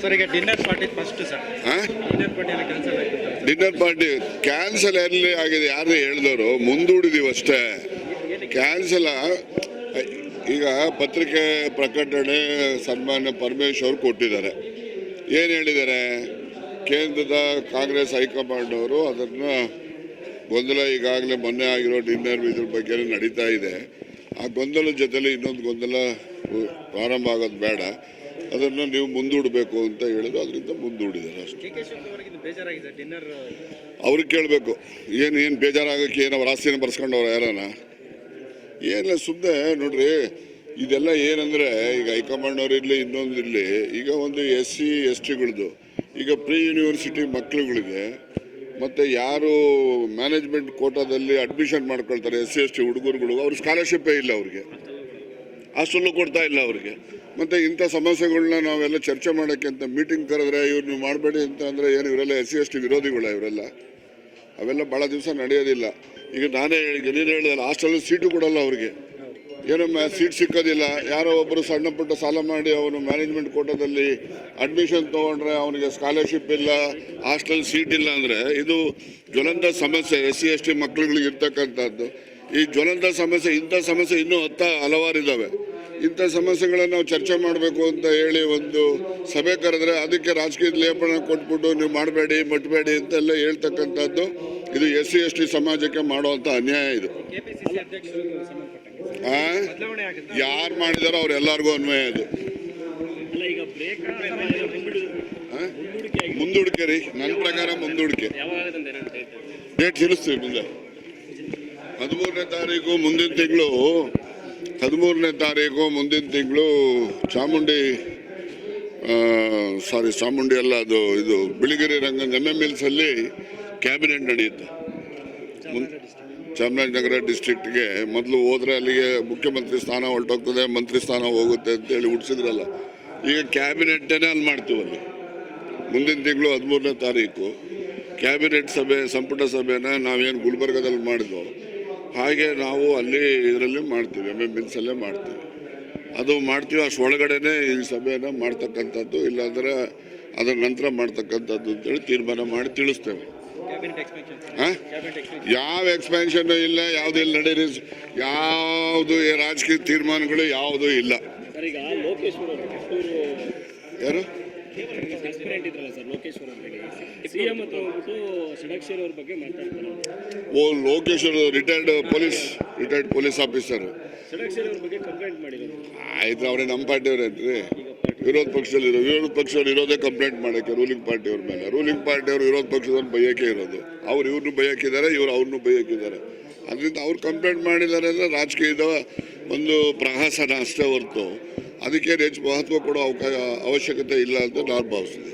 Sir ಈಗ dinner party first sir, dinner party cancel ಆಗಿದೆ. Dinner party cancel ಎಲ್ಲಿ ಆಗಿದೆ? ಯಾರು ಹೇಳಿದವರು? ಮುಂದೂಡಿದೀವಿ ಅಷ್ಟೇ. ಕ್ಯಾನ್ಸಲ್ ಈಗ ಪತ್ರಿಕೆ ಪ್ರಕಟಣೆ ಸನ್ಮಾನ್ಯ ಪರಮೇಶ್ವರ್ ಕೊಟ್ಟಿದ್ದಾರೆ. ಏನು ಹೇಳಿದ್ದಾರೆ? ಕೇಂದ್ರದ ಕಾಂಗ್ರೆಸ್ ಹೈಕಮಾಂಡ್ ಅವರು ಅದನ್ನು ಗೊಂದಲ ಈಗಾಗಲೇ ಮೊನ್ನೆ ಆಗಿರೋ ಡಿನ್ನರ್ ಇದ್ರ ಬಗ್ಗೆ ನಡೀತಾ ಇದೆ. ಆ ಗೊಂದಲದ ಜೊತೆಲಿ ಇನ್ನೊಂದು ಗೊಂದಲ ಪ್ರಾರಂಭ ಆಗೋದು ಬೇಡ, ಅದನ್ನು ನೀವು ಮುಂದೂಡಬೇಕು ಅಂತ ಹೇಳಿದ್ರು. ಅದರಿಂದ ಮುಂದೂಡಿದ್ದಾರೆ ಅಷ್ಟೇ. ಅವ್ರಿಗೆ ಕೇಳಬೇಕು ಏನು ಬೇಜಾರಾಗಕ್ಕೆ, ಏನು ಅವ್ರ ಆಸ್ತಿನ ಬರ್ಸ್ಕೊಂಡವ್ರು ಯಾರನ? ಏನಿಲ್ಲ, ಸುಮ್ಮನೆ ನೋಡ್ರಿ, ಇದೆಲ್ಲ ಏನಂದರೆ ಈಗ ಹೈಕಮಾಂಡ್ ಇರಲಿ ಇನ್ನೊಂದು ಇರಲಿ, ಈಗ ಒಂದು SC STಗಳದ್ದು ಈಗ ಪ್ರೀ ಯೂನಿವರ್ಸಿಟಿ ಮಕ್ಕಳುಗಳಿಗೆ ಮತ್ತು ಯಾರು ಮ್ಯಾನೇಜ್ಮೆಂಟ್ ಕೋಟಾದಲ್ಲಿ ಅಡ್ಮಿಷನ್ ಮಾಡ್ಕೊಳ್ತಾರೆ SC ST ಹುಡುಗರುಗಳು, ಅವ್ರ ಸ್ಕಾಲರ್ಶಿಪ್ಪೇ ಇಲ್ಲ, ಅವ್ರಿಗೆ ಹಾಸ್ಟೆಲ್ಲು ಕೊಡ್ತಾ ಇಲ್ಲ ಅವ್ರಿಗೆ. ಮತ್ತು ಇಂಥ ಸಮಸ್ಯೆಗಳನ್ನ ನಾವೆಲ್ಲ ಚರ್ಚೆ ಮಾಡೋಕ್ಕೆ ಅಂತ ಮೀಟಿಂಗ್ ಕರೆದ್ರೆ ಇವ್ರು ನೀವು ಮಾಡಬೇಡಿ ಅಂತ ಅಂದರೆ ಏನು ಇವರೆಲ್ಲ SC ST ವಿರೋಧಿಗಳ ಇವರೆಲ್ಲ? ಅವೆಲ್ಲ ಭಾಳ ದಿವಸ ನಡೆಯೋದಿಲ್ಲ. ಈಗ ನಾನೇ ನೀನು ಹೇಳಿದಲ್ಲ, ಹಾಸ್ಟೆಲ್ ಸೀಟು ಕೊಡಲ್ಲ ಅವ್ರಿಗೆ, ಏನೋ ಸೀಟ್ ಸಿಕ್ಕೋದಿಲ್ಲ. ಯಾರೋ ಒಬ್ಬರು ಸಣ್ಣ ಪುಟ್ಟ ಸಾಲ ಮಾಡಿ ಅವನು ಮ್ಯಾನೇಜ್ಮೆಂಟ್ ಕೋಟಾದಲ್ಲಿ ಅಡ್ಮಿಷನ್ ತೊಗೊಂಡ್ರೆ ಅವನಿಗೆ ಸ್ಕಾಲರ್ಶಿಪ್ ಇಲ್ಲ, ಹಾಸ್ಟೆಲ್ ಸೀಟ್ ಇಲ್ಲ ಅಂದರೆ ಇದು ಜ್ವಲಂತ ಸಮಸ್ಯೆ SC ST ಮಕ್ಕಳುಗಳಿಗೆ ಇರ್ತಕ್ಕಂಥದ್ದು. ಈ ಜ್ವಲಂತ ಸಮಸ್ಯೆ, ಇಂಥ ಸಮಸ್ಯೆ ಇನ್ನೂ ಹಲವಾರು ಇದ್ದಾವೆ. ಇಂಥ ಸಮಸ್ಯೆಗಳನ್ನು ನಾವು ಚರ್ಚೆ ಮಾಡಬೇಕು ಅಂತ ಹೇಳಿ ಒಂದು ಸಭೆ ಕರೆದ್ರೆ ಅದಕ್ಕೆ ರಾಜಕೀಯದ ಲೇಪನ ಕೊಟ್ಬಿಟ್ಟು ನೀವು ಮಾಡಬೇಡಿ ಮುಟ್ಟಬೇಡಿ ಅಂತೆಲ್ಲ ಹೇಳ್ತಕ್ಕಂಥದ್ದು ಇದು SC ST ಸಮಾಜಕ್ಕೆ ಮಾಡುವಂಥ ಅನ್ಯಾಯ. ಇದು ಯಾರು ಮಾಡಿದಾರೋ ಅವ್ರೆಲ್ಲರಿಗೂ ಅನ್ವಯ. ಅದು ಮುಂದೂಡಿಕೆ ರೀ, ನನ್ನ ಪ್ರಕಾರ ಮುಂದೂಡಿಕೆ. ಡೇಟ್ ತಿಳಿಸ್ತೀವಿ ಮುಂದೆ. 13ನೇ ತಾರೀಕು ಮುಂದಿನ ತಿಂಗಳು, 13ನೇ ತಾರೀಕು ಮುಂದಿನ ತಿಂಗಳು ಚಾಮುಂಡಿ ಅಲ್ಲ, ಇದು ಬಿಳಿಗಿರಿ ರಂಗ MMLsಲ್ಲಿ ಕ್ಯಾಬಿನೆಟ್ ನಡೆಯುತ್ತೆ. ಚಾಮರಾಜನಗರ ಡಿಸ್ಟ್ರಿಕ್ಟ್ಗೆ ಮೊದಲು ಹೋದರೆ ಅಲ್ಲಿಗೆ ಮುಖ್ಯಮಂತ್ರಿ ಸ್ಥಾನ ಹೊರಟೋಗ್ತದೆ, ಮಂತ್ರಿ ಸ್ಥಾನ ಹೋಗುತ್ತೆ ಅಂತೇಳಿ ಹುಡ್ಸಿದ್ರಲ್ಲ. ಈಗ ಕ್ಯಾಬಿನೆಟ್ಟೇ ಅಲ್ಲಿ ಮಾಡ್ತೀವಿ. ಅಲ್ಲಿ ಮುಂದಿನ ತಿಂಗಳು 13ನೇ ತಾರೀಕು ಕ್ಯಾಬಿನೆಟ್ ಸಭೆ, ಸಂಪುಟ ಸಭೆನ ನಾವೇನು ಗುಲ್ಬರ್ಗದಲ್ಲಿ ಮಾಡಿದ್ವೋ ಹಾಗೆ ನಾವು ಅಲ್ಲಿ ಇದರಲ್ಲಿ ಮಾಡ್ತೀವಿ, MMLsಲ್ಲೇ ಮಾಡ್ತೀವಿ. ಅದು ಮಾಡ್ತೀವಿ, ಅಷ್ಟೊಳಗಡೆನೆ ಈ ಸಭೆಯನ್ನು ಮಾಡ್ತಕ್ಕಂಥದ್ದು, ಇಲ್ಲಾಂದರೆ ಅದರ ನಂತರ ಮಾಡ್ತಕ್ಕಂಥದ್ದು ಅಂತೇಳಿ ತೀರ್ಮಾನ ಮಾಡಿ ತಿಳಿಸ್ತೇವೆ. ಯಾವ ಎಕ್ಸ್ಪ್ಯಾನ್ಷನ್ ಇಲ್ಲ, ಯಾವುದು ಇಲ್ಲಿ ನಡೀರಿ, ಯಾವುದು ರಾಜಕೀಯ ತೀರ್ಮಾನಗಳು ಯಾವುದೂ ಇಲ್ಲ. ಯಾರು ಲೋಕೇಶ್ವರ್ ರಿಟೈರ್ಡ್ ಪೊಲೀಸ್ ಆಫೀಸರ್ ಆಯ್ತು. ಅವರೇ ನಮ್ಮ ಪಾರ್ಟಿಯವ್ರೇನ್ರಿ? ವಿರೋಧ ಪಕ್ಷದವ್ರು ಇರೋದೇ ಕಂಪ್ಲೇಂಟ್ ಮಾಡೋಕ್ಕೆ ರೂಲಿಂಗ್ ಪಾರ್ಟಿಯವ್ರ ಮೇಲೆ. ರೂಲಿಂಗ್ ಪಾರ್ಟಿಯವರು ವಿರೋಧ ಪಕ್ಷದವ್ರು ಬೈಯಕ್ಕೆ ಇರೋದು. ಅವ್ರು ಇವ್ರನ್ನೂ ಬೈಯಕ್ಕಿದ್ದಾರೆ, ಇವ್ರು ಅವ್ರನ್ನೂ ಬೈಯಕ್ಕಿದ್ದಾರೆ. ಅದರಿಂದ ಅವ್ರು ಕಂಪ್ಲೇಂಟ್ ಮಾಡಿದ್ದಾರೆ ಅಂದರೆ ರಾಜಕೀಯದ ಒಂದು ಪ್ರಹಸನ ಅಷ್ಟೇ ಹೊರತು ಅದಕ್ಕೆ ಹೆಚ್ಚು ಮಹತ್ವ ಕೊಡೋ ಅವಶ್ಯಕತೆ ಇಲ್ಲ ಅಂತ ನಾನು ಭಾವಿಸ್ತೀನಿ.